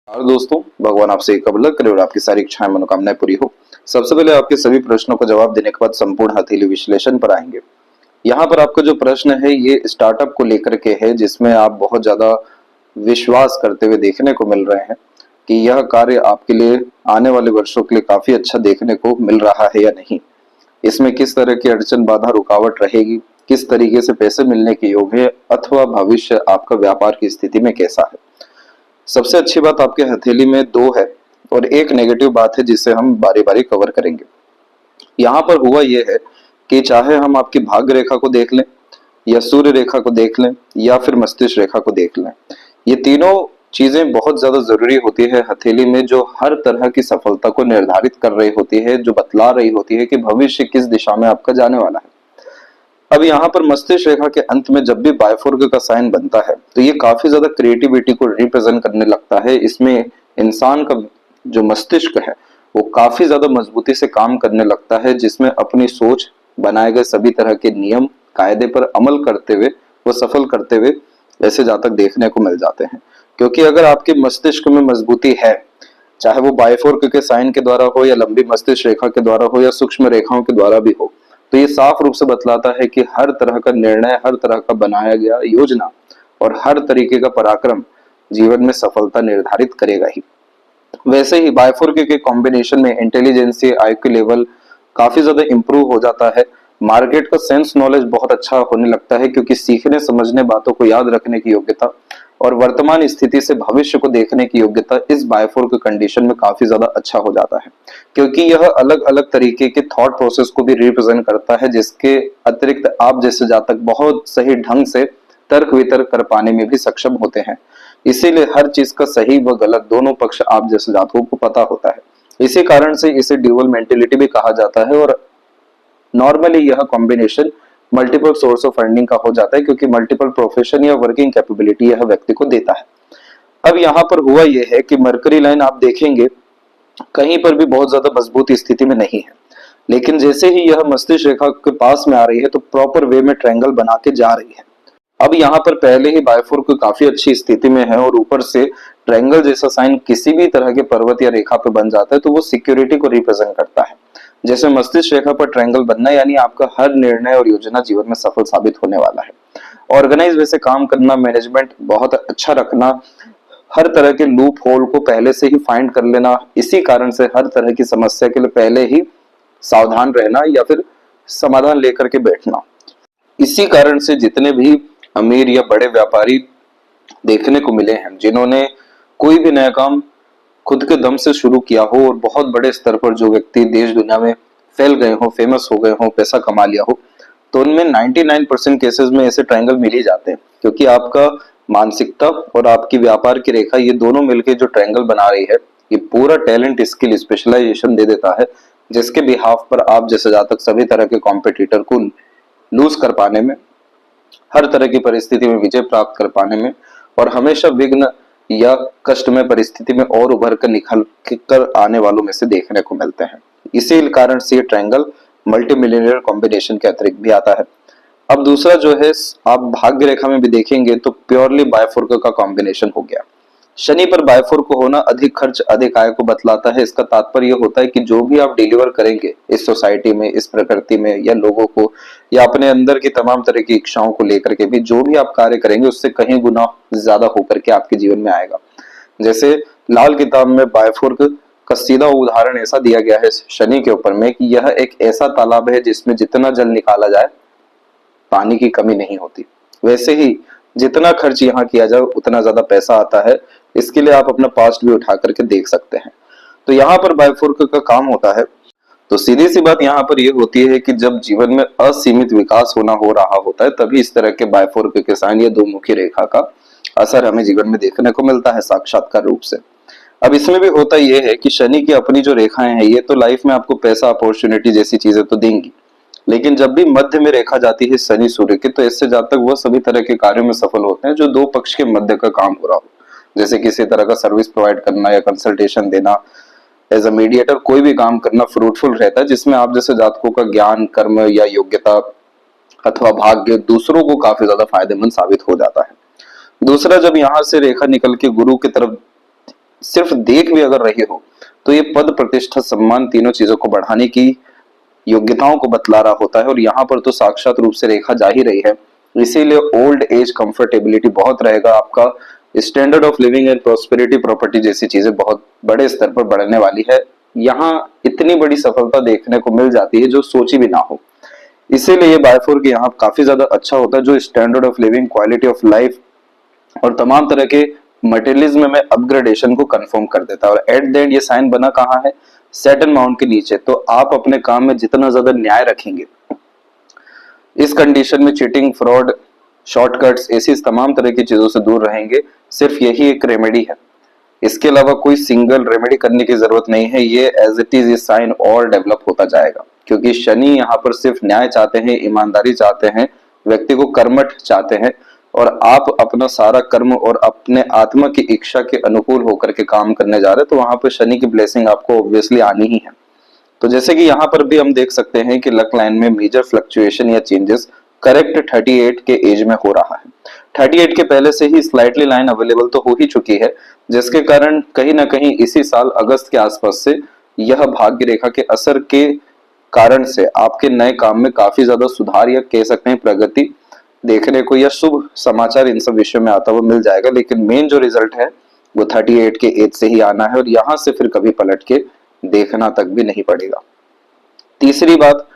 और दोस्तों, भगवान आपसे एक कबूल करे और आपकी सारी इच्छाएं मनोकामनाएं पूरी हो। सबसे पहले आपके सभी प्रश्नों का जवाब देने के बाद संपूर्ण हथेली विश्लेषण पर आएंगे। यहाँ पर आपका जो प्रश्न है ये स्टार्टअप को लेकर के है, जिसमें आप बहुत ज्यादा विश्वास करते हुए देखने को मिल रहे हैं कि यह कार्य आपके लिए आने वाले वर्षों के लिए काफी अच्छा देखने को मिल रहा है या नहीं। इसमें किस तरह की अड़चन बाधा रुकावट रहेगी, किस तरीके से पैसे मिलने के योग है, अथवा भविष्य आपका व्यापार की स्थिति में कैसा है। सबसे अच्छी बात आपके हथेली में दो है और एक नेगेटिव बात है जिसे हम बारी बारी कवर करेंगे। यहाँ पर हुआ यह है कि चाहे हम आपकी भाग्य रेखा को देख लें या सूर्य रेखा को देख लें या फिर मस्तिष्क रेखा को देख लें, ये तीनों चीजें बहुत ज्यादा जरूरी होती है हथेली में, जो हर तरह की सफलता को निर्धारित कर रही होती है, जो बतला रही होती है कि भविष्य किस दिशा में आपका जाने वाला है। अब यहाँ पर मस्तिष्क रेखा के अंत में जब भी बायफोर्क का साइन बनता है तो ये काफी ज्यादा क्रिएटिविटी को रिप्रेजेंट करने लगता है। इसमें इंसान का जो मस्तिष्क है वो काफी ज्यादा मजबूती से काम करने लगता है, जिसमें अपनी सोच बनाए गए सभी तरह के नियम कायदे पर अमल करते हुए वो सफल करते हुए ऐसे जातक देखने को मिल जाते हैं। क्योंकि अगर आपके मस्तिष्क में मजबूती है, चाहे वो बायफोर्क के साइन के द्वारा हो या लंबी मस्तिष्क रेखा के द्वारा हो या सूक्ष्म रेखाओं के द्वारा भी हो, तो ये साफ रूप से बतलाता है कि हर तरह का निर्णय, हर तरह का बनाया गया योजना और हर तरीके का पराक्रम जीवन में सफलता निर्धारित करेगा ही। वैसे ही बायफोर्क के कॉम्बिनेशन में इंटेलिजेंसी आईक्यू लेवल काफी ज्यादा इंप्रूव हो जाता है। मार्केट का सेंस नॉलेज बहुत अच्छा होने लगता है, क्योंकि सीखने समझने बातों को याद रखने की योग्यता और वर्तमान स्थिति से भविष्य को देखने की योग्यता इस बायफोर्क कंडीशन में काफी ज्यादा अच्छा हो जाता है। क्योंकि यह अलग अलग तरीके के थॉट प्रोसेस को भी रिप्रेजेंट करता है, जिसके अतिरिक्त आप जैसे जातक बहुत सही ढंग से तर्क वितर्क कर पाने में भी सक्षम होते हैं। इसीलिए हर चीज का सही व गलत दोनों पक्ष आप जैसे जातकों को पता होता है। इसी कारण से इसे ड्यूअल मेंटेलिटी भी कहा जाता है। और नॉर्मली यह combination multiple source of earning का हो जाता है, क्योंकि मल्टीपल प्रोफेशन या वर्किंग कैपेबिलिटी यह व्यक्ति को देता है। अब यहाँ पर हुआ यह है कि मरकरी लाइन आप देखेंगे कहीं पर भी बहुत ज्यादा मजबूत स्थिति में नहीं है, लेकिन जैसे ही यह मस्तिष्क रेखा के पास में आ रही है तो प्रॉपर वे में ट्रायंगल बना के जा रही है। अब यहाँ पर पहले ही बायफोर्क काफी अच्छी स्थिति में है और ऊपर से ट्रायंगल जैसा साइन किसी भी तरह के पर्वत या रेखा पे बन जाता है तो वो सिक्योरिटी को रिप्रेजेंट करता है। जैसे मस्तिष्क रेखा पर ट्रायंगल बनना यानी आपका हर निर्णय और योजना जीवन में सफल साबित होने वाला है। ऑर्गेनाइज वैसे काम करना, मैनेजमेंट बहुत अच्छा रखना, हर तरह के लूप होल को पहले से ही फाइंड कर लेना, इसी कारण से हर तरह की समस्या के लिए पहले ही सावधान रहना या फिर समाधान लेकर के बैठना। इसी कारण से जितने भी अमीर या बड़े व्यापारी देखने को मिले हैं, जिन्होंने कोई भी नया काम खुद के दम से शुरू किया हो और बहुत बड़े स्तर पर जो व्यक्ति देश दुनिया में फैल गए हो, फेमस हो गए हो, पैसा कमा लिया हो, तो उनमें 99% केसेस में ऐसे ट्रायंगल मिल ही जाते हैं। क्योंकि आपका मानसिकता और आपकी व्यापार की रेखा ये दोनों मिलकर जो ट्रायंगल बना रही है, ये पूरा टैलेंट, स्किल, स्पेशलाइजेशन दे देता है, जिसके बिहाफ पर आप जैसे जातक सभी तरह के कॉम्पिटिटर को लूज कर पाने में, हर तरह की परिस्थिति में विजय प्राप्त कर पाने में और हमेशा विघ्न या कष्टमय परिस्थिति में और उभर कर निकल कर आने वालों में से देखने को मिलते हैं। इसी कारण से ये ट्रायंगल मल्टी मिलियनियर कॉम्बिनेशन के अतिरिक्त भी आता है। अब दूसरा जो है, आप भाग्य रेखा में भी देखेंगे तो प्योरली बायफोर्क का कॉम्बिनेशन हो गया। शनि पर बायफोर्क होना अधिक खर्च अधिक आय को बतलाता है। इसका तात्पर्य होता है कि जो भी आप डिलीवर करेंगे इस सोसाइटी में, इस प्रकृति में या लोगों को या अपने अंदर की तमाम तरह की इच्छाओं को लेकर के भी जो भी आप कार्य करेंगे उससे कहीं गुना ज्यादा होकर के आपके जीवन में आएगा। जैसे लाल किताब में बायफोर्क का सीधा उदाहरण ऐसा दिया गया है शनि के ऊपर में कि यह एक ऐसा तालाब है जिसमें जितना जल निकाला जाए पानी की कमी नहीं होती। वैसे ही जितना खर्च यहाँ किया जाए उतना ज्यादा पैसा आता है। इसके लिए आप अपना पास्ट भी उठा करके देख सकते हैं। तो यहाँ पर बायफोर्क का काम होता है। तो सीधी सी बात यहाँ पर यह होती है कि जब जीवन में असीमित विकास हो रहा होता है, तभी इस तरह के बायफोर्क के साइन या दो मुखी रेखा का असर हमें जीवन में देखने को मिलता है साक्षात्कार रूप से। अब इसमें भी होता यह है कि शनि की अपनी जो रेखाएं हैं ये तो लाइफ में आपको पैसा, अपॉर्चुनिटी जैसी चीजें तो देंगी, लेकिन जब भी मध्य में रेखा जाती है शनि सूर्य की, तो इससे जब तक वो सभी तरह के कार्यों में सफल होते हैं जो दो पक्ष के मध्य का काम हो रहा हो। जैसे किसी तरह का सर्विस प्रोवाइड करना या कंसल्टेशन देना, एज अ मीडिएटर कोई भी काम करना फ्रूटफुल रहता है, जिसमें आप जैसे जातकों का ज्ञान, कर्म या योग्यता अथवा भाग्य दूसरों को काफी ज्यादा फायदेमंद साबित हो जाता है। दूसरा, जब यहाँ से रेखा निकल के गुरु की तरफ सिर्फ देख भी अगर रही हो तो ये पद, प्रतिष्ठा, सम्मान तीनों चीजों को बढ़ाने की योग्यताओं को बतला रहा होता है। और यहाँ पर तो साक्षात रूप से रेखा जा ही रही है। इसीलिए ओल्ड एज कंफर्टेबिलिटी बहुत रहेगा, आपका standard of living and prosperity, property जैसी चीजें बहुत बड़े स्तर पर बढ़ने वाली है। यहाँ इतनी बड़ी सफलता देखने को मिल जाती है जो सोची भी ना हो। इसीलिए ये बायफोर के यहाँ काफी ज्यादा अच्छा होता है, जो standard of living, quality of life और तमाम तरह के मटेरियलिज्म में अपग्रेडेशन को कंफर्म कर देता है। और एट द एंड ये साइन बना कहाँ है? सैटर्न माउंट के नीचे। तो आप अपने काम में जितना ज्यादा न्याय रखेंगे, इस कंडीशन में चीटिंग, फ्रॉड, शॉर्टकट्स, ऐसी तमाम तरह की चीजों से दूर रहेंगे। सिर्फ यही एक रेमेडी है, इसके अलावा कोई सिंगल रेमेडी करने की जरूरत नहीं है। ये एज इट इज ये साइन और डेवलप होता जाएगा, क्योंकि शनि यहाँ पर सिर्फ न्याय चाहते हैं, ईमानदारी चाहते हैं, व्यक्ति को कर्मठ चाहते हैं। और आप अपना सारा कर्म और अपने आत्मा की इच्छा के अनुकूल होकर के काम करने जा रहे हैं, तो वहां पर शनि की ब्लेसिंग आपको ऑब्वियसली आनी ही है। तो जैसे कि यहाँ पर भी हम देख सकते हैं कि लक लाइन में मेजर फ्लक्चुएशन या चेंजेस करेक्ट 38 के एज में हो रहा है। 38 के पहले से ही स्लाइटली लाइन अवेलेबल तो हो ही चुकी है, जिसके कारण कहीं ना कहीं इसी साल अगस्त के आसपास से यह भाग्य रेखा के असर के कारण से आपके नए काम में काफी ज्यादा सुधार या कह सकते हैं प्रगति देखने को, या शुभ समाचार इन सब विषयों में आता हुआ मिल जाएगा। लेकिन मेन जो रिजल्ट है वो 38 के एज से ही आना है, और यहां से फिर कभी पलट के देखना तक भी नहीं पड़ेगा। तीसरी बात,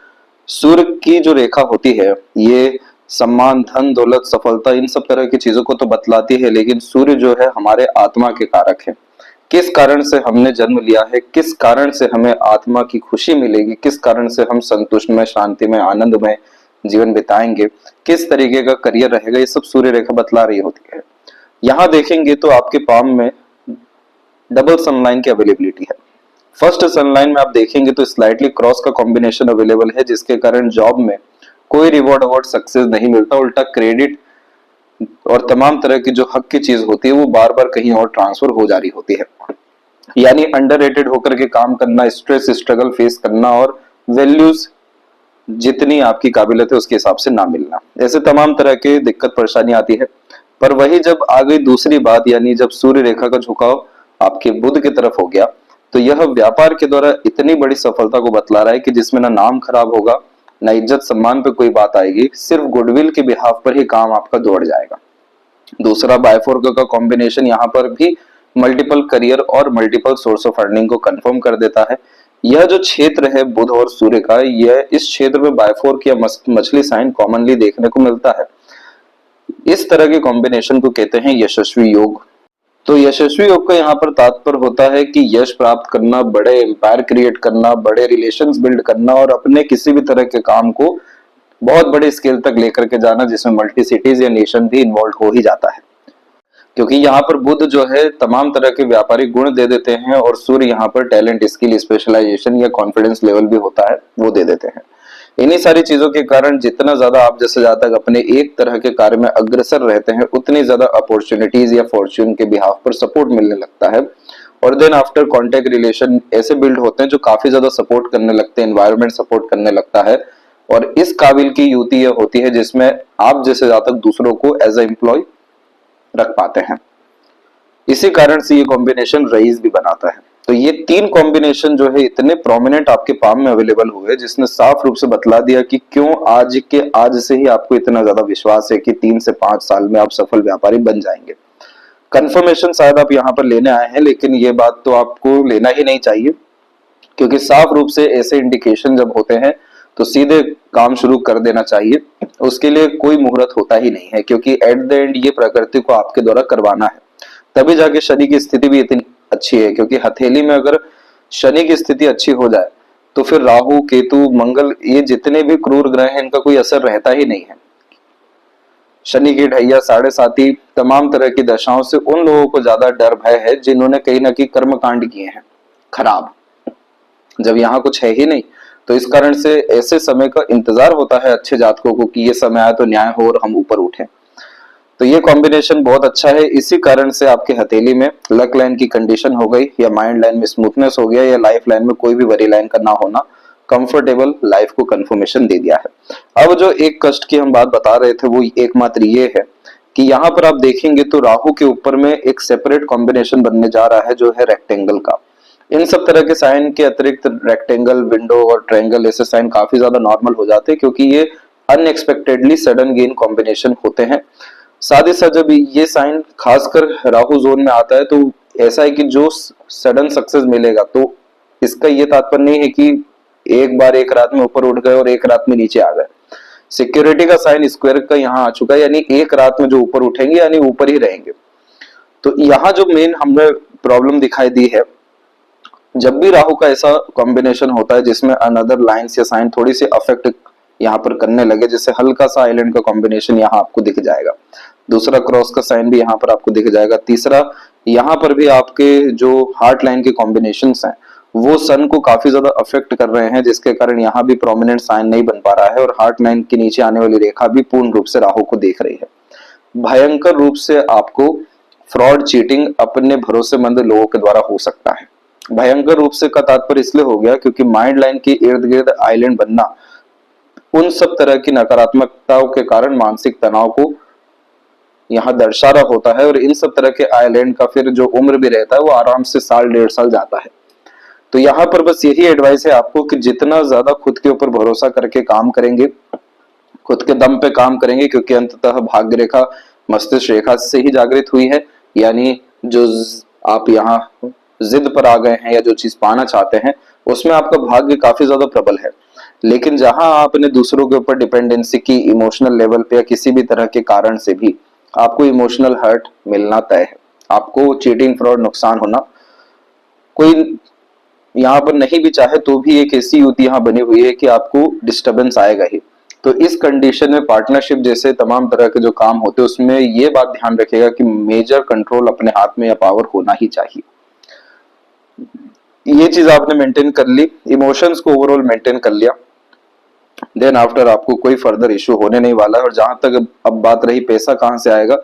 सूर्य की जो रेखा होती है ये सम्मान, धन, दौलत, सफलता, इन सब तरह की चीजों को तो बतलाती है, लेकिन सूर्य जो है हमारे आत्मा के कारक है। किस कारण से हमने जन्म लिया है, किस कारण से हमें आत्मा की खुशी मिलेगी, किस कारण से हम संतुष्ट में, शांति में, आनंद में जीवन बिताएंगे, किस तरीके का करियर रहेगा, ये सब सूर्य रेखा बतला रही होती है। यहाँ देखेंगे तो आपके पाम में डबल सनलाइन की अवेलेबिलिटी है। फर्स्ट सनलाइन में आप देखेंगे तो स्लाइटली क्रॉस का कॉम्बिनेशन अवेलेबल है, जिसके कारण जॉब में कोई रिवॉर्ड अवार्ड सक्सेस नहीं मिलता, उल्टा क्रेडिट और तमाम तरह की जो हक की चीज होती है वो बार बार कहीं और ट्रांसफर हो जा रही होती है। यानी अंडररेटेड होकर के काम करना, स्ट्रेस, स्ट्रगल फेस करना और वैल्यूज जितनी आपकी काबिलियत है उसके हिसाब से ना मिलना, ऐसे तमाम तरह के दिक्कत परेशानी आती है। पर वही जब आ गई दूसरी बात, यानी जब सूर्य रेखा का झुकाव आपके बुध की तरफ हो गया, तो यह व्यापार के द्वारा इतनी बड़ी सफलता को बतला रहा है कि जिसमें ना नाम खराब होगा, ना इज्जत सम्मान पे कोई बात आएगी, सिर्फ गुडविल के बिहाफ पर ही काम आपका दौड़ जाएगा। दूसरा, बायफोर्क का कॉम्बिनेशन यहाँ पर भी मल्टीपल करियर और मल्टीपल सोर्स ऑफ अर्निंग को कंफर्म कर देता है। यह जो क्षेत्र है बुध और सूर्य का, यह इस क्षेत्र में बायफोर्क या मछली साइन कॉमनली देखने को मिलता है। इस तरह के कॉम्बिनेशन को कहते हैं यशस्वी योग। तो यशस्वी योग का यहाँ पर तात्पर्य होता है कि यश प्राप्त करना, बड़े एम्पायर क्रिएट करना, बड़े रिलेशंस बिल्ड करना और अपने किसी भी तरह के काम को बहुत बड़े स्केल तक लेकर के जाना, जिसमें मल्टी सिटीज या नेशन भी इन्वॉल्व हो ही जाता है। क्योंकि यहाँ पर बुध जो है तमाम तरह के व्यापारिक गुण दे देते हैं, और सूर्य यहाँ पर टैलेंट, स्किल, स्पेशलाइजेशन या कॉन्फिडेंस लेवल भी होता है वो दे देते हैं। इन्हीं सारी चीजों के कारण जितना ज्यादा आप जैसे जातक अपने एक तरह के कार्य में अग्रसर रहते हैं, उतनी ज्यादा अपॉर्चुनिटीज या फॉर्च्यून के बिहाफ पर सपोर्ट मिलने लगता है। और देन आफ्टर कॉन्टेक्ट रिलेशन ऐसे बिल्ड होते हैं जो काफी ज्यादा सपोर्ट करने लगते हैं, एनवायरमेंट सपोर्ट करने लगता है। और इस काबिल की युति यह होती है जिसमें आप जैसे जातक दूसरों को एज ए एम्प्लॉय रख पाते हैं। इसी कारण से ये कॉम्बिनेशन रईस भी बनाता है। तो ये तीन कॉम्बिनेशन जो है इतने प्रोमिनेंट आपके पाम में अवेलेबल हुए, जिसने साफ रूप से बतला दिया कि क्यों आज से ही आपको इतना ज्यादा विश्वास है कि 3 से 5 साल में आप सफल व्यापारी बन जाएंगे। कंफर्मेशन शायद आप यहाँ पर लेने आए हैं, लेकिन ये बात तो आपको लेना ही नहीं चाहिए, क्योंकि साफ रूप से ऐसे इंडिकेशन जब होते हैं तो सीधे काम शुरू कर देना चाहिए। उसके लिए कोई मुहूर्त होता ही नहीं है, क्योंकि एट द एंड ये प्रकृति को आपके द्वारा करवाना है। तभी जाके शनि की स्थिति भी इतनी अच्छी है, क्योंकि हथेली में अगर शनि की स्थिति अच्छी हो जाए तो फिर राहु, केतु, मंगल, ये जितने भी क्रूर ग्रह हैं इनका कोई असर रहता ही नहीं है। शनि की ढैया, साढ़े साथी, तमाम तरह की दशाओं से उन लोगों को ज्यादा डर भय है जिन्होंने कहीं ना कहीं कर्म कांड किए हैं खराब। जब यहाँ कुछ है ही नहीं, तो इस कारण से ऐसे समय का इंतजार होता है अच्छे जातकों को कि ये समय आए तो न्याय हो और हम ऊपर उठे। तो ये कॉम्बिनेशन बहुत अच्छा है। इसी कारण से आपके हथेली में लक लाइन की कंडीशन हो गई, या माइंड लाइन में स्मूथनेस हो गया, या लाइफ लाइन में कोई भी वरी लाइन का ना होना, कंफर्टेबल लाइफ को कंफर्मेशन दे दिया है। अब जो एक कष्ट की हम बात बता रहे थे वो एकमात्र ये है कि यहाँ पर आप देखेंगे तो राहु के ऊपर में एक सेपरेट कॉम्बिनेशन बनने जा रहा है जो है रेक्टेंगल का। इन सब तरह के साइन के अतिरिक्त रेक्टेंगल, विंडो और ट्रायंगल ऐसे साइन काफी ज्यादा नॉर्मल हो जाते हैं, क्योंकि ये अनएक्सपेक्टेडली सडन गेन कॉम्बिनेशन होते हैं। साथ ही साथ जब ये साइन खासकर राहु जोन में आता है तो ऐसा है कि जो सडन सक्सेस मिलेगा, तो इसका ये तात्पर्य नहीं है कि एक बार एक रात में ऊपर उठ गए और एक रात में नीचे आ गए। सिक्योरिटी का साइन स्क्वायर का यहाँ आ चुका है, यानी एक रात में जो ऊपर उठेंगे यानी ऊपर ही रहेंगे। तो यहाँ जो मेन हमें प्रॉब्लम दिखाई दी है, जब भी राहु का ऐसा कॉम्बिनेशन होता है जिसमें अनदर लाइंस या साइन थोड़ी सी अफेक्ट यहाँ पर करने लगे, जैसे हल्का सा आइलैंड का कॉम्बिनेशन यहाँ आपको दिख जाएगा, दूसरा क्रॉस का साइन भी यहाँ पर आपको दिख जाएगा, तीसरा यहाँ पर भी आपके जो हार्ट लाइन के कॉम्बिनेशंस हैं वो सन को काफी ज्यादा अफेक्ट कर रहे हैं, जिसके कारण यहाँ भी प्रोमिनेंट साइन नहीं बन पा रहा है और हार्ट लाइन के नीचे आने वाली रेखा भी पूर्ण रूप से राहु को देख रही है। भयंकर रूप से आपको फ्रॉड, चीटिंग अपने भरोसेमंद लोगों के द्वारा हो सकता है। भयंकर रूप से का तात्पर्य इसलिए हो गया क्योंकि माइंड लाइन के इर्द गिर्द आइलैंड बनना उन सब तरह की नकारात्मकताओं के कारण मानसिक तनाव को यहाँ दर्शा रहा होता है, और इन सब तरह के आइलैंड का फिर जो उम्र भी रहता है वो आराम से साल 1.5 साल जाता है। तो यहाँ पर बस यही एडवाइस है आपको कि जितना ज्यादा खुद के ऊपर भरोसा करके काम करेंगे, खुद के दम पे काम करेंगे, क्योंकि अंततः भाग्य रेखा मस्तिष्क रेखा से ही जागृत हुई है, यानी जो आप यहाँ जिद पर आ गए हैं या जो चीज पाना चाहते हैं उसमें आपका भाग्य काफी ज्यादा प्रबल है। लेकिन जहां आपने दूसरों के ऊपर डिपेंडेंसी की इमोशनल लेवल पे या किसी भी तरह के कारण से भी आपको इमोशनल हर्ट मिलना तय है, आपको चीटिंग, फ्रॉड, नुकसान होना, कोई यहाँ पर नहीं भी चाहे तो भी एक ऐसी युति यहाँ बनी हुई है कि आपको डिस्टरबेंस आएगा ही। तो इस कंडीशन में पार्टनरशिप जैसे तमाम तरह के जो काम होते हैं उसमें ये बात ध्यान रखिएगा कि मेजर कंट्रोल अपने हाथ में या पावर होना ही चाहिए। ये चीज आपने मेंटेन कर ली, इमोशंस को ओवरऑल मेंटेन कर लिया, देन आफ्टर आपको कोई फर्दर इश्यू होने नहीं वाला है। और जहां तक अब बात रही पैसा कहां से आएगा,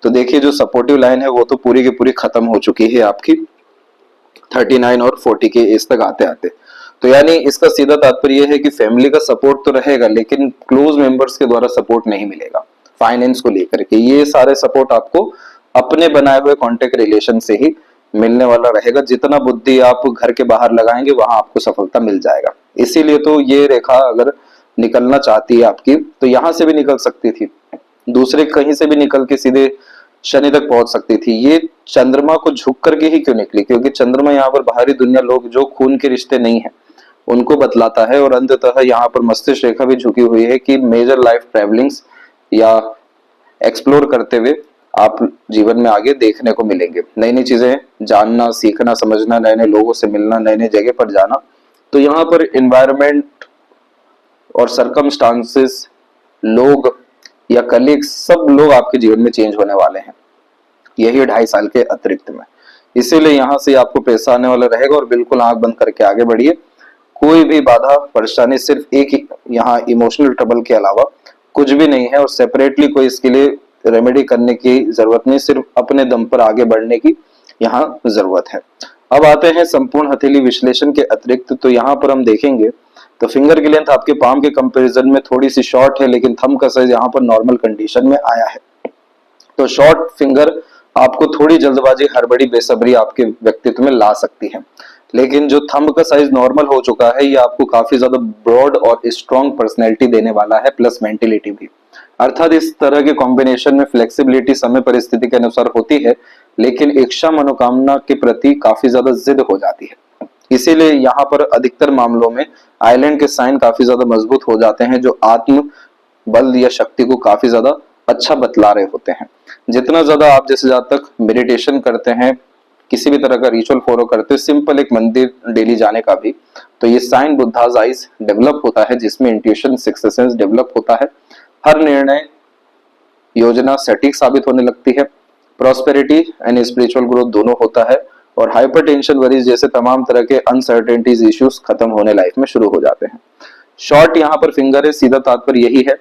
तो देखिए जो सपोर्टिव लाइन है वो तो पूरी की पूरी खत्म हो चुकी है आपकी 39 और 40 के एज तक आते आते। तो यानी इसका सीधा तात्पर्य है कि फैमिली का सपोर्ट तो रहेगा लेकिन क्लोज मेंबर्स के द्वारा सपोर्ट नहीं मिलेगा फाइनेंस को लेकर के। ये सारे सपोर्ट आपको अपने बनाए हुए कॉन्टेक्ट रिलेशन से ही मिलने वाला रहेगा। जितना बुद्धि आप घर के बाहर लगाएंगे वहां आपको सफलता मिल जाएगा। इसीलिए तो ये रेखा अगर निकलना चाहती है आपकी तो यहां से भी निकल सकती थी, दूसरे कहीं से भी निकल के सीधे शनि तक पहुंच सकती थी। ये चंद्रमा को झुक करके ही क्यों निकली, क्योंकि चंद्रमा यहाँ पर बाहरी दुनिया, लोग जो खून के रिश्ते नहीं है उनको बतलाता है, और अंततः यहाँ पर मस्तिष्क रेखा भी झुकी हुई है कि मेजर लाइफ ट्रेवलिंग्स या एक्सप्लोर करते हुए आप जीवन में आगे देखने को मिलेंगे, नई नई चीजें जानना, सीखना, समझना, नए नए लोगों से मिलना, नए नए जगह पर जाना। तो यहाँ पर एनवायरनमेंट और सरकमस्टांसेस, लोग या कलीग, सब लोग आपके जीवन में चेंज होने वाले हैं यही 2.5 साल के अतिरिक्त में। इसीलिए यहाँ से आपको पैसा आने वाला रहेगा और बिल्कुल आंख बंद करके आगे बढ़िए। कोई भी बाधा परेशानी सिर्फ एक ही यहाँ इमोशनल ट्रबल के अलावा कुछ भी नहीं है, और सेपरेटली कोई इसके लिए रेमेडी करने की जरूरत नहीं, सिर्फ अपने दम पर आगे बढ़ने की यहाँ जरूरत है। अब आते हैं संपूर्ण हथेली विश्लेषण के अतिरिक्त। तो यहाँ पर हम देखेंगे तो फिंगर की लेंथ आपके पाम के कंपैरिजन में थोड़ी सी शॉर्ट है, लेकिन थंब का साइज यहाँ पर नॉर्मल कंडीशन में आया है। तो शॉर्ट फिंगर आपको थोड़ी जल्दबाजी, हड़बड़ी, बेसब्री आपके व्यक्तित्व में ला सकती है, लेकिन जो थंब का साइज नॉर्मल हो चुका है ये आपको काफी ज्यादा ब्रॉड और स्ट्रॉन्ग पर्सनैलिटी देने वाला है, प्लस मेंटेलिटी भी। अर्थात इस तरह के कॉम्बिनेशन में फ्लेक्सिबिलिटी समय परिस्थिति के अनुसार होती है, लेकिन इच्छा मनोकामना के प्रति काफी ज्यादा जिद हो जाती है। इसीलिए यहाँ पर अधिकतर मामलों में आइलैंड के साइन काफी ज्यादा मजबूत हो जाते हैं, जो आत्म बल या शक्ति को काफी ज्यादा अच्छा बतला रहे होते हैं। जितना ज्यादा आप जैसे जहाँ तक मेडिटेशन करते हैं, किसी भी तरह का रिचुअल फॉलो करते हैं, सिंपल एक मंदिर डेली जाने का भी, तो ये साइन बुद्धाज आइज डेवलप होता है, जिसमें इंट्यूशन, सिक्स्थ सेंस डेवलप होता है। हर निर्णय योजना सटीक साबित होने लगती है। प्रॉस्पेरिटी एंड स्पिरिचुअल ग्रोथ दोनों होता है, और हाइपरटेंशन, वरीज जैसे तमाम तरह के अनसर्टेनिटीज, इश्यूज खत्म होने लाइफ में शुरू हो जाते हैं। शॉर्ट यहाँ पर फिंगर है, सीधा तात्पर्य यही है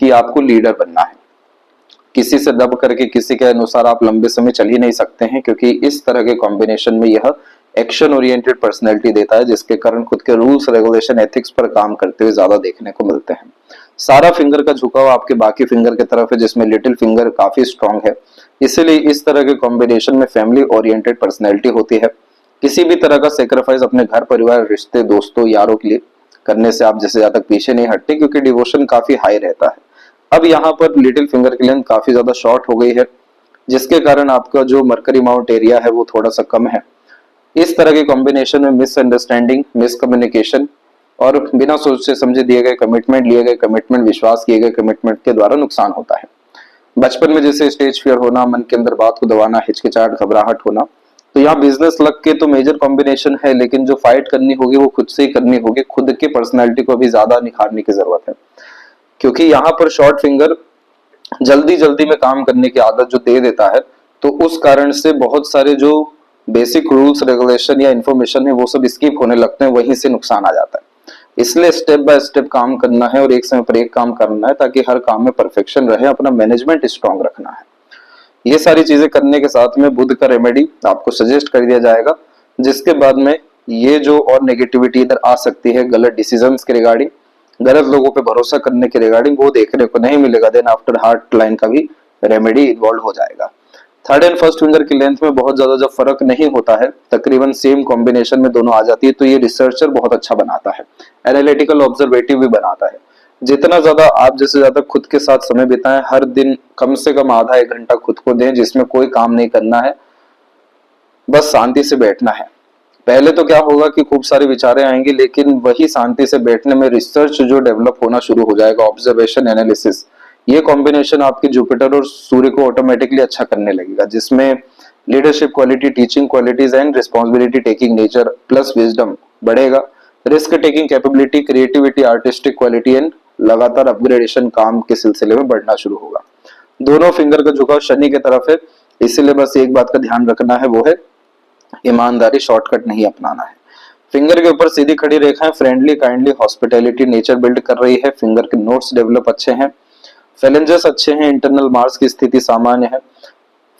कि आपको लीडर बनना है। किसी से दब करके किसी के अनुसार आप लंबे समय चल ही नहीं सकते हैं, क्योंकि इस तरह के कॉम्बिनेशन में यह एक्शन ओरिएंटेड पर्सनैलिटी देता है, जिसके कारण खुद के रूल्स, रेगुलेशन, एथिक्स पर काम करते हुए ज्यादा देखने को मिलते हैं। सारा फिंगर का झुकाव आपके बाकी फिंगर की तरफ है, जिसमें लिटिल फिंगर काफी स्ट्रांग है। इसीलिए इस तरह के कॉम्बिनेशन में फैमिली ओरिएंटेड पर्सनैलिटी होती है। किसी भी तरह का सेक्रीफाइस अपने घर परिवार रिश्ते दोस्तों यारों के लिए करने से आप जैसे ज्यादा पीछे नहीं हटते, क्योंकि डिवोशन काफी हाई रहता है। अब यहाँ पर लिटिल फिंगर की लेंथ काफी ज्यादा शॉर्ट हो गई है, जिसके कारण आपका जो मरकरी माउंट एरिया है वो थोड़ा सा कम है। इस तरह के कॉम्बिनेशन में मिसअंडरस्टैंडिंग, मिसकम्युनिकेशन और बिना सोचे समझे दिए गए कमिटमेंट, विश्वास किए गए कमिटमेंट के द्वारा नुकसान होता है। बचपन में जैसे स्टेज फियर होना, मन के अंदर बात को दबाना, हिचकिचाहट, घबराहट होना, तो यहाँ बिजनेस लक के तो मेजर कॉम्बिनेशन है, लेकिन जो फाइट करनी होगी वो खुद से ही करनी होगी। खुद के पर्सनैलिटी को भी ज्यादा निखारने की जरूरत है, क्योंकि यहाँ पर शॉर्ट फिंगर जल्दी जल्दी में काम करने की आदत जो दे देता है, तो उस कारण से बहुत सारे जो बेसिक रूल्स रेगुलेशन या इन्फॉर्मेशन है वो सब स्किप होने लगते हैं, वहीं से नुकसान आ जाता है। इसलिए स्टेप बाय स्टेप काम करना है और एक समय पर एक काम करना है, ताकि हर काम में परफेक्शन रहे, अपना मैनेजमेंट स्ट्रांग रखना है। ये सारी चीजें करने के साथ में बुध का रेमेडी आपको सजेस्ट कर दिया जाएगा, जिसके बाद में ये जो और नेगेटिविटी इधर आ सकती है गलत डिसीजंस के रिगार्डिंग, गलत लोगों पे भरोसा करने के रिगार्डिंग, वो देखने को नहीं मिलेगा। देन आफ्टर हार्ट लाइन का भी रेमेडी इन्वॉल्व हो जाएगा। थर्ड एंड फर्स्ट फिंगर की लेंथ में बहुत ज्यादा जब फर्क नहीं होता है, तकरीबन सेम कॉम्बिनेशन में दोनों आ जाती है, तो ये रिसर्चर बहुत अच्छा बनाता है, एनालिटिकल ऑब्जर्वेटिव भी बनाता है। जितना ज्यादा आप जैसे ज्यादा खुद के साथ समय बिताएं, हर दिन कम से कम आधा एक घंटा खुद को दें, जिसमें कोई काम नहीं करना है, बस शांति से बैठना है। पहले तो क्या होगा कि खूब सारे विचारें आएंगे, लेकिन वही शांति से बैठने में रिसर्च जो डेवलप होना शुरू हो जाएगा, ऑब्जर्वेशन एनालिसिस, ये कॉम्बिनेशन आपके जुपिटर और सूर्य को ऑटोमेटिकली अच्छा करने लगेगा, जिसमें leadership quality, teaching qualities and responsibility taking nature plus wisdom बढ़ेगा। Risk taking capability, creativity, artistic quality and लगातार अपग्रेडेशन काम के सिलसिले में बढ़ना शुरू होगा। दोनों फिंगर का झुकाव शनि की तरफ है, इसीलिए बस एक बात का ध्यान रखना है, वो है ईमानदारी, शॉर्टकट नहीं अपनाना है। फिंगर के ऊपर सीधी खड़ी रेखाएं friendly, kindly, hospitality nature build कर रही है। फिंगर के नोट्स डेवलप अच्छे हैं, फेलेंजेस अच्छे हैं, इंटरनल मार्स की स्थिति सामान्य है।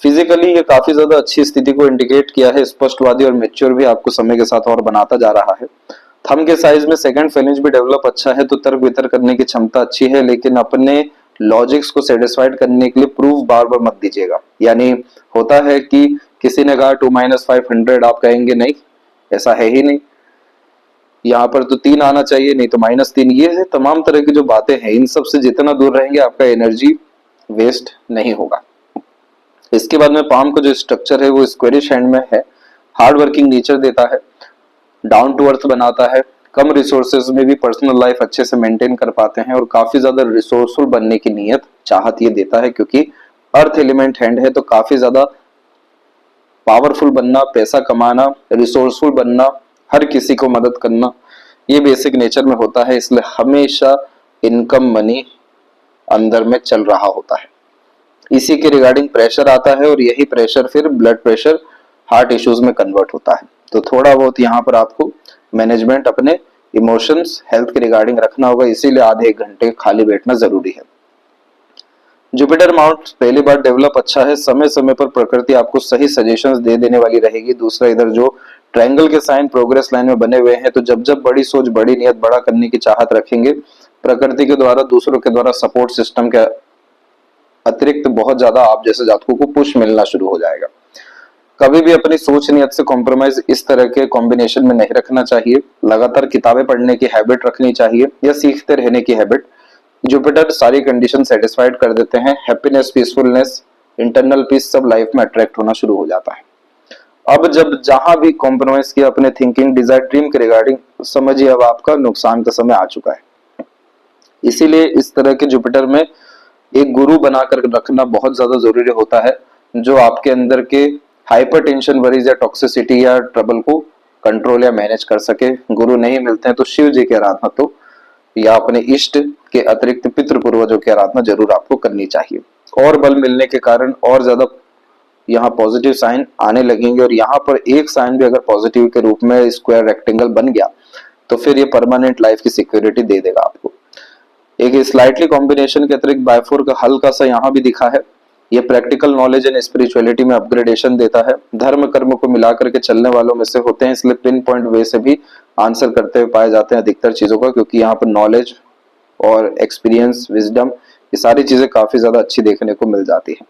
फिजिकली ये काफी ज्यादा अच्छी स्थिति को इंडिकेट किया है, स्पष्टवादी और मेच्योर भी आपको समय के साथ और बनाता जा रहा है। थंब के साइज में सेकंड फेलेंज भी डेवलप अच्छा है, तो तर्क वितर्क करने की क्षमता अच्छी है, लेकिन अपने लॉजिक्स को सेटिस्फाइड करने के लिए प्रूफ बार बार मत दीजिएगा। यानी होता है कि किसी ने कहा 2 - 500, आप कहेंगे नहीं, ऐसा है ही नहीं, यहाँ पर तो 3 आना चाहिए, नहीं तो -3। ये तमाम तरह की जो बातें हैं, इन सब से जितना दूर रहेंगे आपका एनर्जी वेस्ट नहीं होगा। इसके बाद में पाम का जो स्ट्रक्चर है वो स्क्वेरिश हैंड में है, हार्ड वर्किंग नेचर देता है, डाउन टू अर्थ बनाता है, कम रिसोर्सेज में भी पर्सनल लाइफ अच्छे से मेंटेन कर पाते हैं, और काफी ज्यादा रिसोर्सफुल बनने की नीयत चाहत ये देता है, क्योंकि अर्थ एलिमेंट हैंड है, तो काफी ज्यादा पावरफुल बनना, पैसा कमाना, रिसोर्सफुल बनना, हर किसी को मदद करना, ये बेसिक नेचर में होता है। इसलिए हमेशा इनकम मनी अंदर में चल रहा होता है। इसी के रिगार्डिंग प्रेशर आता है, और यही प्रेशर फिर ब्लड प्रेशर, हार्ट इश्यूज में कन्वर्ट होता है। तो थोड़ा बहुत यहाँ पर आपको मैनेजमेंट अपने इमोशंस, हेल्थ के रिगार्डिंग रखना होगा, इसीलिए आधे 1 घंटे खाली बैठना जरूरी है। जुपिटर माउंट पहली बार डेवलप अच्छा है, समय समय पर प्रकृति आपको सही सजेशंस दे देने वाली रहेगी। दूसरा, इधर जो ट्रायंगल के साइन प्रोग्रेस लाइन में बने हुए हैं, तो जब जब बड़ी सोच, बड़ी नियत, बड़ा करने की चाहत रखेंगे, प्रकृति के द्वारा, दूसरों के द्वारा, सपोर्ट सिस्टम के अतिरिक्त बहुत ज्यादा आप जैसे जातकों को पुश मिलना शुरू हो जाएगा। कभी भी अपनी सोच नियत से कॉम्प्रोमाइज इस तरह के कॉम्बिनेशन में नहीं रखना चाहिए। लगातार किताबें पढ़ने की हैबिट रखनी चाहिए, या सीखते रहने की हैबिट। जुपिटर सारी कंडीशन सेटिस्फाइड कर देते हैं, हैप्पीनेस, पीसफुलनेस, इंटरनल पीस सब लाइफ में अट्रैक्ट होना शुरू हो जाता है। अब जब जहां भी कॉम्प्रोमाइज किया अपने थिंकिंग, डिजायर, ड्रीम के रिगार्डिंग, समझिए अब आपका नुकसान का समय आ चुका है। इसीलिए इस तरह के जुपिटर में एक गुरु बनाकर रखना बहुत ज्यादा जरूरी होता है, जो आपके अंदर के हाइपरटेंशन, वरीज या टॉक्सिसिटी या ट्रबल को कंट्रोल या मैनेज कर सके। गुरु नहीं मिलते हैं तो शिव जी की आराधना तो, या अपने इष्ट के अतिरिक्त पितृ पूर्वजों की आराधना जरूर आपको करनी चाहिए। और बल मिलने के कारण और ज्यादा यहाँ पॉजिटिव साइन आने लगेंगे, और यहाँ पर एक साइन भी अगर पॉजिटिव के रूप में स्क्वायर रेक्टेंगल बन गया, तो फिर ये परमानेंट लाइफ की सिक्योरिटी दे देगा आपको। एक स्लाइटली कॉम्बिनेशन के अतिरिक्त बायफोर का हल्का सा यहाँ भी दिखा है, ये प्रैक्टिकल नॉलेज एंड स्पिरिचुअलिटी में अपग्रेडेशन देता है। धर्म कर्म को मिला करके चलने वालों में से होते हैं, इसलिए पिन पॉइंट वे से भी आंसर करते हुए पाए जाते हैं अधिकतर चीजों का, क्योंकि यहाँ पर नॉलेज और एक्सपीरियंस, विजडम, ये सारी चीजें काफी ज्यादा अच्छी देखने को मिल जाती है।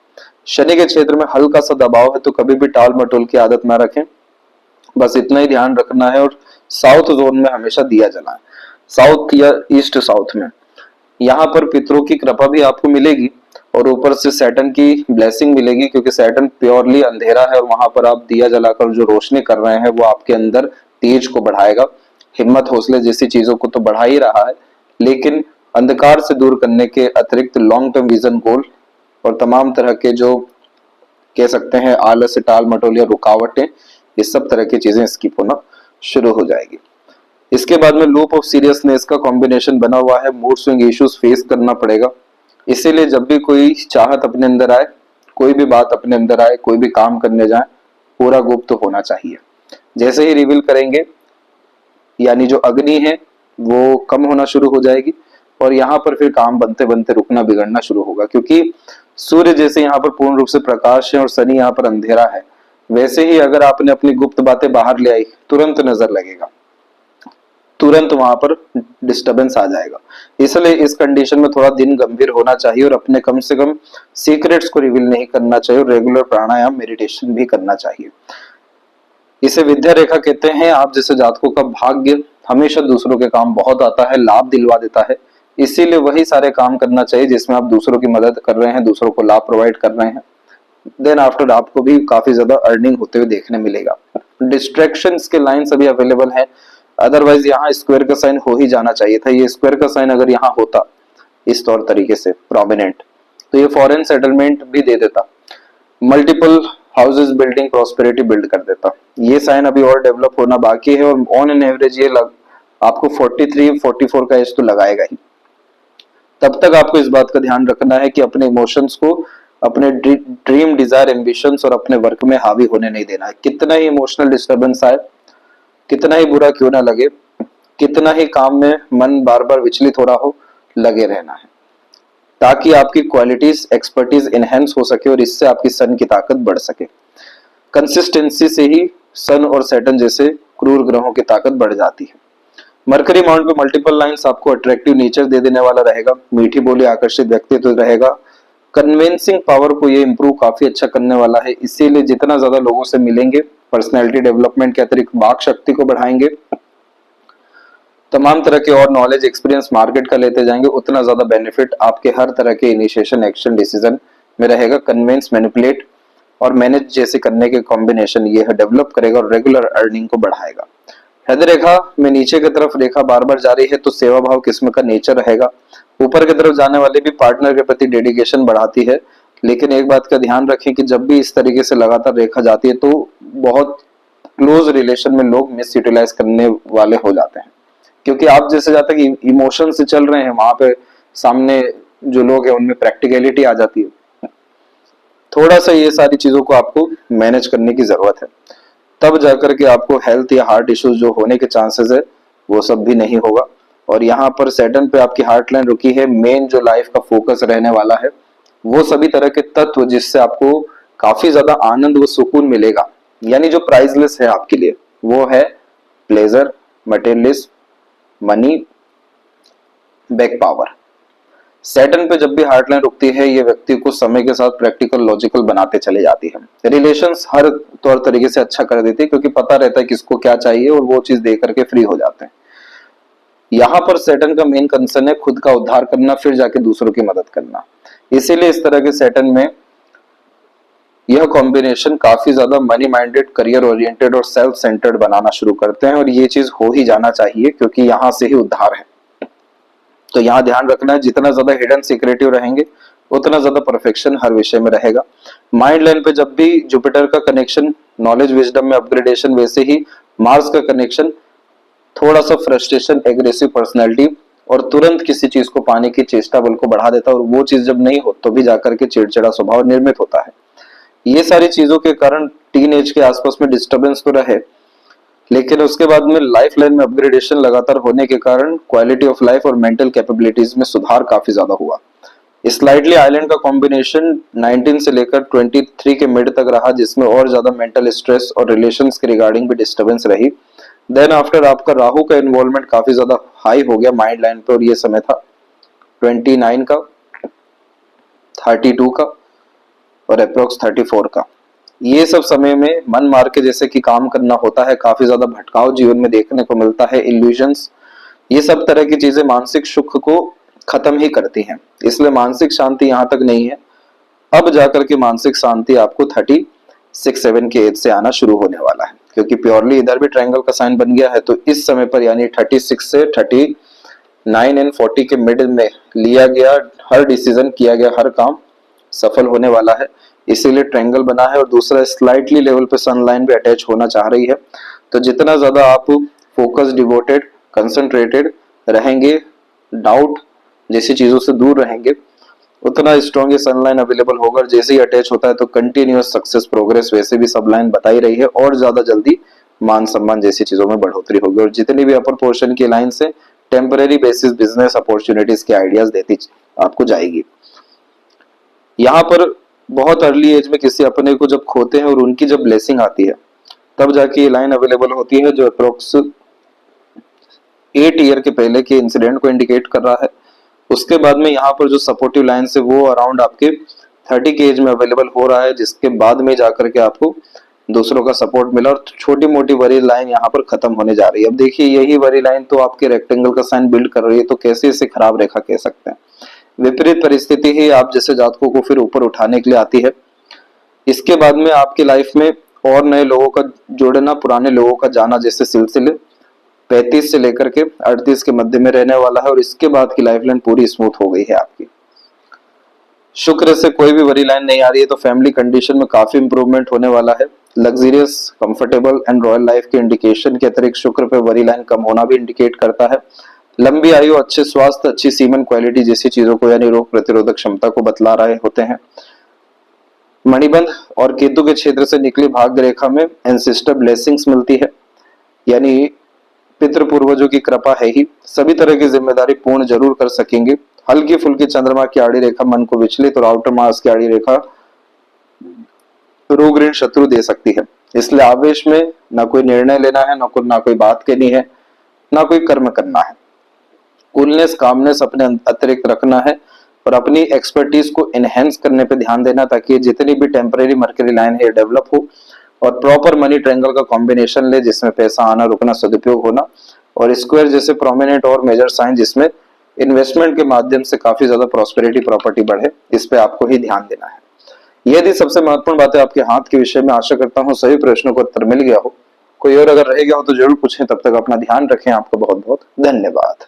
शनि के क्षेत्र में हल्का सा दबाव है, तो कभी भी टाल मटोल की आदत ना रखें, बस इतना ही ध्यान रखना है। और साउथ जोन में हमेशा दिया जलाएं, साउथ या ईस्ट साउथ में। यहाँ पर पितरों की कृपा भी आपको मिलेगी और ऊपर से सैटर्न की ब्लेसिंग मिलेगी, क्योंकि सैटर्न प्योरली अंधेरा है और वहां पर आप दिया जलाकर जो रोशनी कर रहे हैं वो आपके अंदर तेज को बढ़ाएगा। हिम्मत, हौसले जैसी चीजों को तो बढ़ा ही रहा है, लेकिन अंधकार से दूर करने के अतिरिक्त लॉन्ग टर्म विजन, गोल और तमाम तरह के जो कह सकते हैं आलस, टाल मटोल या रुकावटें, ये सब तरह की चीजें स्किप होना शुरू हो जाएगी। इसके बाद में लूप ऑफ सीरियसनेस का कॉम्बिनेशन बना हुआ है, मूड स्विंग इश्यूज फेस करना पड़ेगा। इसीलिए जब भी कोई चाहत अपने अंदर आए, कोई भी बात अपने अंदर आए, कोई भी काम करने जाए, पूरा गुप्त होना चाहिए। जैसे ही रिवील करेंगे, यानी जो अग्नि है वो कम होना शुरू हो जाएगी और यहाँ पर फिर काम बनते बनते रुकना, बिगड़ना शुरू होगा। क्योंकि सूर्य जैसे यहाँ पर पूर्ण रूप से प्रकाश है और शनि यहाँ पर अंधेरा है, वैसे ही अगर आपने अपनी गुप्त बातें बाहर ले आई, तुरंत नजर लगेगा, तुरंत वहां पर डिस्टरबेंस आ जाएगा। इसलिए इस कंडीशन में थोड़ा दिन गंभीर होना चाहिए और अपने कम से कम सीक्रेट्स को रिवील नहीं करना चाहिए और रेगुलर प्राणायाम, मेडिटेशन भी करना चाहिए। इसे विद्या रेखा कहते हैं। आप जैसे जातकों का भाग्य हमेशा दूसरों के काम बहुत आता है, लाभ दिलवा देता है। इसीलिए वही सारे काम करना चाहिए जिसमें आप दूसरों की मदद कर रहे हैं, दूसरों को लाभ प्रोवाइड कर रहे हैं। देन आफ्टर आपको भी काफी ज्यादा अर्निंग होते हुए देखने मिलेगा। डिस्ट्रैक्शंस के लाइन्स अभी अवेलेबल है, अदरवाइज यहाँ स्क्वायर का साइन हो ही जाना चाहिए था। ये स्क्वायर का साइन अगर यहाँ होता इस तौर तरीके से प्रोमिनेंट, तो ये फॉरेन सेटलमेंट भी दे देता, multiple houses building prosperity build कर देता। ये साइन अभी और डेवलप होना बाकी है और ऑन एन एवरेज ये आपको 43-44 का एज तो लगाएगा ही। तब तक आपको इस बात का ध्यान रखना है कि अपने इमोशंस को, अपने ड्रीम, डिजायर, एम्बिशंस और अपने वर्क में हावी होने नहीं देना है। कितना ही इमोशनल डिस्टर्बेंस आए, कितना ही बुरा क्यों ना लगे, कितना ही काम में मन बार बार विचलित हो रहा हो, लगे रहना है, ताकि आपकी क्वालिटीज, एक्सपर्टीज इनहेंस हो सके और इससे आपकी सन की ताकत बढ़ सके। कंसिस्टेंसी से ही सन और सैटर्न जैसे क्रूर ग्रहों की ताकत बढ़ जाती है। मरकरी माउंट पे मल्टीपल लाइंस आपको अट्रैक्टिव नेचर दे देने वाला रहेगा, मीठी बोली, आकर्षित व्यक्तित्व रहेगा, कन्विंसिंग पावर को ये इंप्रूव काफी अच्छा करने वाला है। इसीलिए जितना ज्यादा लोगों से मिलेंगे, पर्सनैलिटी डेवलपमेंट के अतिरिक्त वाक शक्ति को बढ़ाएंगे, तमाम तरह के और नॉलेज, एक्सपीरियंस मार्केट का लेते जाएंगे, उतना ज्यादा बेनिफिट आपके हर तरह के इनिशिएशन, एक्शन, डिसीजन में रहेगा। कन्विंस, मैनिपुलेट और मैनेज जैसे करने के कॉम्बिनेशन ये डेवलप करेगा और रेगुलर अर्निंग को बढ़ाएगा। हृदय रेखा में नीचे की तरफ रेखा बार बार जा रही है, तो सेवा भाव किस्म का नेचर रहेगा। ऊपर की तरफ जाने वाले भी पार्टनर के प्रति डेडिकेशन बढ़ाती है, लेकिन एक बात का ध्यान रखें कि जब भी इस तरीके से लगातार रेखा जाती है तो बहुत क्लोज रिलेशन में लोग मिस यूटिलाइज करने वाले हो जाते हैं, क्योंकि आप जैसे जाते हैं कि इमोशन से चल रहे हैं, वहां पे सामने जो लोग हैं उनमें प्रैक्टिकलिटी आ जाती है। थोड़ा सा ये सारी चीजों को आपको मैनेज करने की जरूरत है, तब जाकर के आपको हेल्थ या हार्ट इश्यूज जो होने के चांसेस है वो सब भी नहीं होगा। और यहाँ पर सैटर्न पे आपकी हार्ट लाइन रुकी है, मेन जो लाइफ का फोकस रहने वाला है वो सभी तरह के तत्व जिससे आपको काफी ज्यादा आनंद व सुकून मिलेगा, यानी जो प्राइसलेस है आपके लिए, वो है pleasure, materialist, money, back power. Saturn पे जब भी हार्ट लाइन रुकती है, ये व्यक्ति को समय के साथ प्रैक्टिकल, लॉजिकल बनाते चले जाती है। रिलेशंस हर तौर तरीके से अच्छा कर देती है, क्योंकि पता रहता है किसको क्या चाहिए और वो चीज दे करके फ्री हो जाते हैं। यहाँ पर सैटर्न का मेन कंसर्न है खुद का उद्धार करना, फिर जाके दूसरों की मदद करना। इसीलिए इस तरह के सैटर्न में यह कॉम्बिनेशन काफी ज्यादा मनी माइंडेड, करियर ओरिएंटेड और सेल्फ सेंटर्ड बनाना शुरू करते हैं, और ये चीज हो ही जाना चाहिए क्योंकि यहाँ से ही उद्धार है। तो यहाँ ध्यान रखना है, जितना ज्यादा हिडन सीक्रेटिव रहेंगे उतना ज्यादा परफेक्शन हर विषय में रहेगा। माइंड लाइन पे जब भी जुपिटर का कनेक्शन, नॉलेज विजडम में अपग्रेडेशन, वैसे ही मार्स का कनेक्शन, थोड़ा सा फ्रस्ट्रेशन, एग्रेसिव पर्सनैलिटी और तुरंत किसी चीज को पाने की चेष्टा बल को बढ़ा देता है, और वो चीज जब नहीं हो तो भी जाकर के चिड़चिड़ा स्वभाव निर्मित होता है। ये सारी चीजों के कारण टीन एज के आसपास में डिस्टर्बेंस तो रहे, लेकिन उसके बाद में लाइफ लाइन में अपग्रेडेशन लगातार होने के कारण क्वालिटी ऑफ लाइफ और मेंटल कैपेबिलिटीज में सुधार काफी ज्यादा हुआ। स्लाइटली आइलैंड का कॉम्बिनेशन 19 से लेकर 23 के मिड तक रहा, जिसमें और ज्यादा मेंटल स्ट्रेस और रिलेशंस के रिगार्डिंग भी डिस्टर्बेंस रही। देन आफ्टर आपका राहु का इन्वॉल्वमेंट काफी ज्यादा हाई हो गया माइंड लाइन पे, और ये समय था 29 का, 32 का और अप्रोक्स 34 का। ये सब समय में मन मार के जैसे कि काम करना होता है, काफी ज्यादा भटकाव जीवन में देखने को मिलता है, इल्यूजन्स, ये सब तरह की चीजें मानसिक सुख को खत्म ही करती हैं। इसलिए मानसिक शांति यहाँ तक नहीं है, अब जाकर के मानसिक शांति आपको 36-7 के एज से आना शुरू होने वाला है, क्योंकि प्योरली इधर भी ट्रायंगल का साइन बन गया है। तो इस समय पर यानी 36 से 39 एंड 40 के मिड में लिया गया हर डिसीजन, किया गया हर काम सफल होने वाला है, इसीलिए ट्रायंगल बना है। और दूसरा, स्लाइटली लेवल पे सन लाइन भी अटैच होना चाह रही है। तो जितना ज्यादा आप फोकस, डिवोटेड, कंसंट्रेटेड रहेंगे, डाउट जैसी चीजों से दूर रहेंगे, उतना स्ट्रॉन्ग ये सनलाइन अवेलेबल होगा। जैसे ही अटैच होता है तो कंटिन्यूअस सक्सेस, प्रोग्रेस वैसे भी सब लाइन बता ही रही है, और ज्यादा जल्दी मान सम्मान जैसी चीजों में बढ़ोतरी होगी। और जितनी भी अपर पोर्शन की लाइन से टेम्पररी बेसिस बिजनेस अपॉर्चुनिटीज के आइडियाज देती आपको जाएगी। यहाँ पर बहुत अर्ली एज में किसी अपने को जब खोते हैं और उनकी जब ब्लेसिंग आती है, तब जाके ये लाइन अवेलेबल होती है, जो अप्रोक्स 8 ईयर के पहले के इंसिडेंट को इंडिकेट कर रहा है। उसके बाद में यहाँ पर जो सपोर्टिव लाइन है वो अराउंड आपके 30 के एज में अवेलेबल हो रहा है, जिसके बाद में जाकर के आपको दूसरों का सपोर्ट मिला और छोटी मोटी वरी लाइन यहाँ पर खत्म होने जा रही है। अब देखिए, यही वरी लाइन तो आपके रेक्टेंगल का साइन बिल्ड कर रही है, तो कैसे इसे खराब रेखा कह सकते हैं। विपरीत परिस्थिति ही आप जैसे जातकों को फिर ऊपर उठाने के लिए आती है। इसके बाद में आपकी लाइफ में और नए लोगों का जुड़ना, पुराने लोगों का जाना, जैसे सिलसिले 35 से लेकर के 38 के मध्य में रहने वाला है। और इसके बाद की लाइफ लाइन पूरी स्मूथ हो गई है आपकी। शुक्र से कोई भी वरी लाइन नहीं आ रही है, तो फैमिली कंडीशन में काफी इंप्रूवमेंट होने वाला है। Luxurious, comfortable and royal life के इंडिकेशन के अतिरिक्त शुक्र पे वरी लाइन कम होना भी इंडिकेट करता है। लंबी आयु, अच्छे स्वास्थ्य, अच्छी सीमन क्वालिटी जैसी चीजों को, यानी रोग प्रतिरोधक क्षमता को बतला रहे होते हैं। मणिबंध और केतु के क्षेत्र से निकली भाग्य रेखा में एंसेस्टर ब्लेसिंग्स मिलती है, यानी पितृ पूर्वजों की कृपा है ही। सभी तरह की जिम्मेदारी पूर्ण जरूर कर सकेंगे। हल्की फुल्की चंद्रमा की आड़ी रेखा मन को विचलित और आउटर मास की आड़ी रेखा रोग ऋण शत्रु दे सकती है। इसलिए आवेश में ना कोई निर्णय लेना है, ना कोई बात कहनी है, ना कोई कर्म करना है। कूलनेस, कामनेस अपने अतिरिक्त रखना है और अपनी एक्सपर्टीज को एनहेंस करने पे ध्यान देना, ताकि जितनी भी टेम्परेरी मर्करी लाइन है डेवलप हो और प्रॉपर मनी ट्रायंगल का कॉम्बिनेशन ले, जिसमें पैसा आना, रुकना, सदुपयोग होना, और स्क्वायर जैसे प्रोमिनेंट और मेजर साइन जिसमें इन्वेस्टमेंट के माध्यम से काफी ज्यादा प्रॉस्पेरिटी, प्रॉपर्टी बढ़े, इस पे आपको ही ध्यान देना है। यदि सबसे महत्वपूर्ण बातें आपके हाथ के विषय में, आशा करता हूँ सभी प्रश्नों को उत्तर मिल गया हो। कोई और अगर रह गया हो तो जरूर पूछें। तब तक अपना ध्यान रखें। आपका बहुत बहुत धन्यवाद।